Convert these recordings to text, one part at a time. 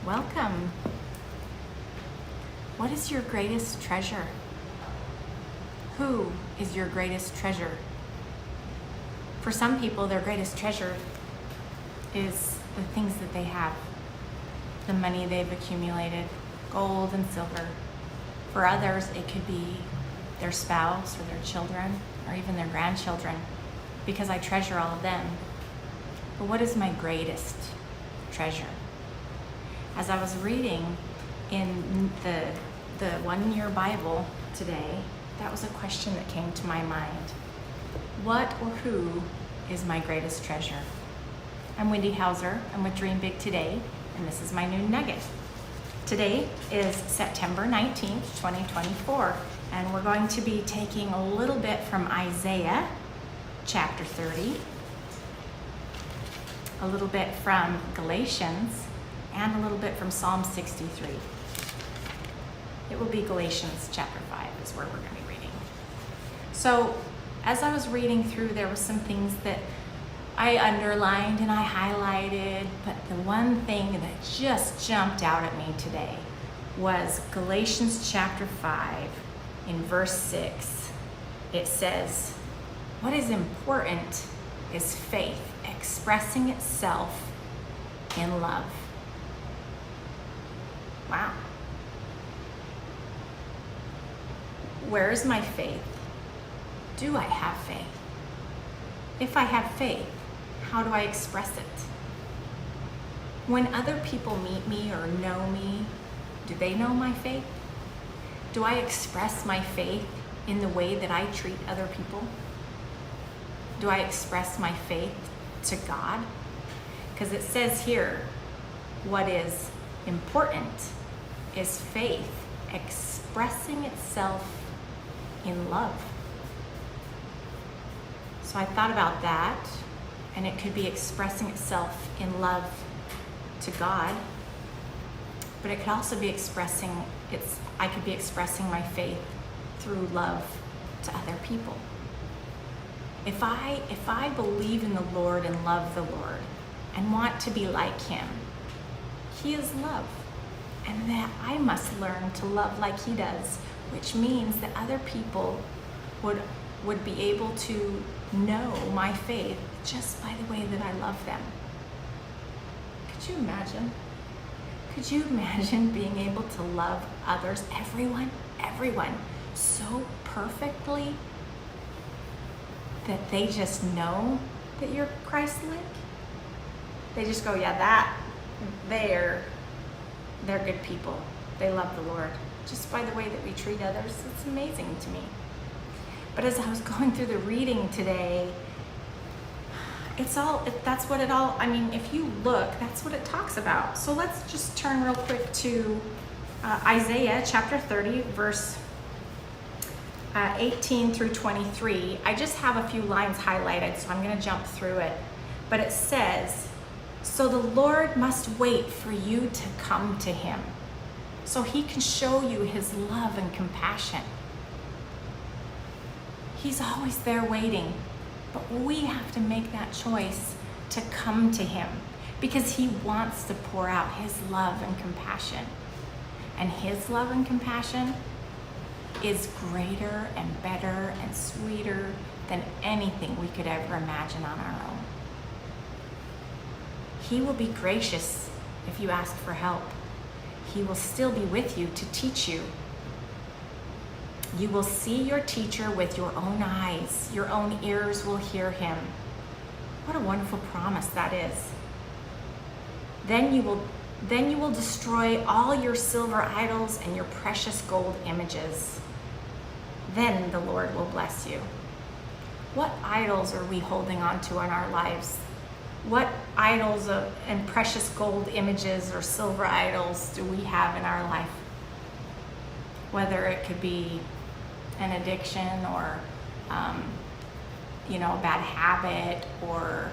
Welcome. What is your greatest treasure? Who is your greatest treasure? For some people, their greatest treasure is the things that they have, the money they've accumulated, gold and silver. For others, it could be their spouse or their children or even their grandchildren, because I treasure all of them. But what is my greatest treasure? As I was reading in the 1 Year Bible today, that was a question that came to my mind. What or who is my greatest treasure? I'm Wendy Hauser. I'm with Dream Big Today, and this is my new nugget. Today is September 19th, 2024, and we're going to be taking a little bit from Isaiah chapter 30, a little bit from Galatians, and a little bit from Psalm 63. It will be Galatians chapter 5 is where we're going to be reading. So as I was reading through, there were some things that I underlined and I highlighted, but the one thing that just jumped out at me today was Galatians chapter 5 in verse 6. It says, what is important is faith expressing itself in love. Wow. Where is my faith? Do I have faith? If I have faith, how do I express it? When other people meet me or know me, do they know my faith? Do I express my faith in the way that I treat other people? Do I express my faith to God? Because it says here, what is important is faith expressing itself in love. So I thought about that, and it could be expressing itself in love to God, but it could also be I could be expressing my faith through love to other people. If I believe in the Lord and love the Lord and want to be like Him, He is love, and that I must learn to love like He does, which means that other people would be able to know my faith just by the way that I love them. Could you imagine? Could you imagine being able to love others, everyone, so perfectly that they just know that you're Christ-like? They just go, yeah, they're good people. They love the Lord. Just by the way that we treat others, it's amazing to me. But as I was going through the reading today, if you look, that's what it talks about. So let's just turn real quick to Isaiah chapter 30, verse 18 through 23. I just have a few lines highlighted, so I'm going to jump through it. But it says, so the Lord must wait for you to come to Him, so He can show you His love and compassion. He's always there waiting, but we have to make that choice to come to Him, because He wants to pour out His love and compassion. And His love and compassion is greater and better and sweeter than anything we could ever imagine on our own. He will be gracious if you ask for help. He will still be with you to teach you. You will see your teacher with your own eyes. Your own ears will hear Him. What a wonderful promise that is. Then you will destroy all your silver idols and your precious gold images. Then the Lord will bless you. What idols are we holding on to in our lives? What idols and precious gold images or silver idols do we have in our life? Whether it could be an addiction or, a bad habit or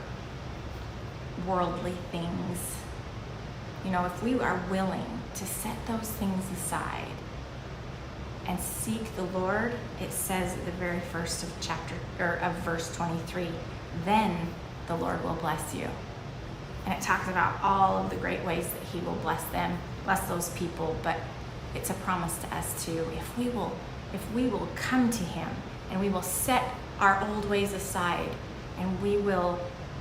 worldly things. If we are willing to set those things aside and seek the Lord, it says at the very first of verse 23, then the Lord will bless you. And it talks about all of the great ways that he will bless them, bless those people. But it's a promise to us too. If we will come to him and we will set our old ways aside and we will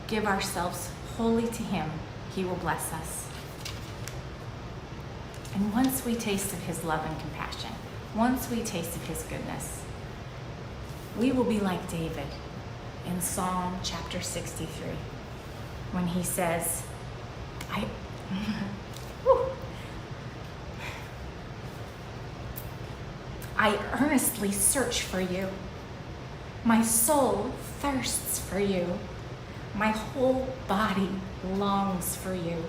give ourselves wholly to him, he will bless us. And once we taste of his love and compassion, once we taste of his goodness, we will be like David in Psalm chapter 63, when he says, I earnestly search for you. My soul thirsts for you. My whole body longs for you.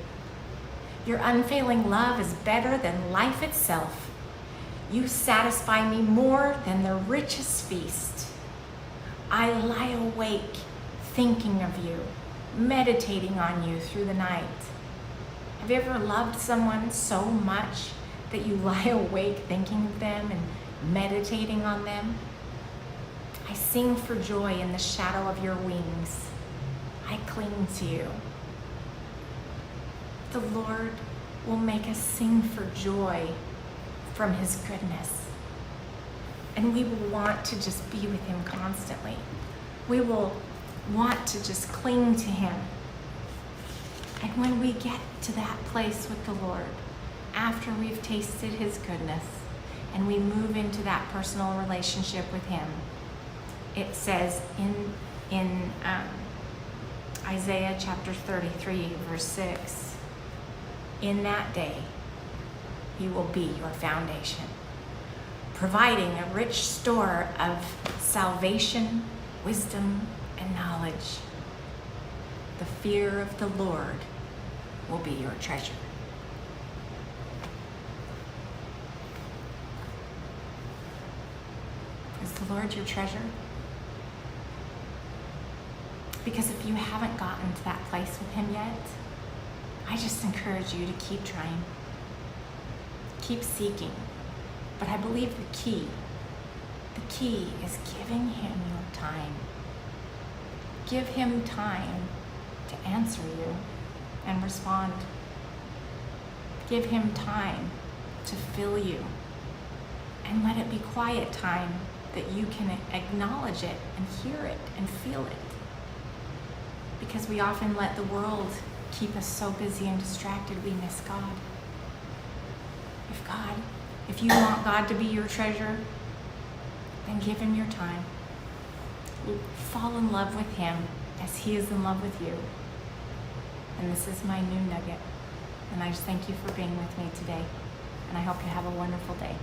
Your unfailing love is better than life itself. You satisfy me more than the richest feast. I lie awake thinking of you, meditating on you through the night. Have you ever loved someone so much that you lie awake thinking of them and meditating on them? I sing for joy in the shadow of your wings. I cling to you. The Lord will make us sing for joy from his goodness. And we will want to just be with him constantly. We will want to just cling to him. And when we get to that place with the Lord, after we've tasted his goodness, and we move into that personal relationship with him, it says in Isaiah chapter 33, verse 6, in that day, he will be your foundation, providing a rich store of salvation, wisdom, and knowledge. The fear of the Lord will be your treasure. Is the Lord your treasure? Because if you haven't gotten to that place with him yet, I just encourage you to keep trying. Keep seeking. But I believe the key is giving him your time. Give him time to answer you and respond. Give him time to fill you. And let it be quiet time that you can acknowledge it and hear it and feel it. Because we often let the world keep us so busy and distracted we miss God. If you want God to be your treasure, then give him your time. Fall in love with him as he is in love with you. And this is my new nugget. And I just thank you for being with me today. And I hope you have a wonderful day.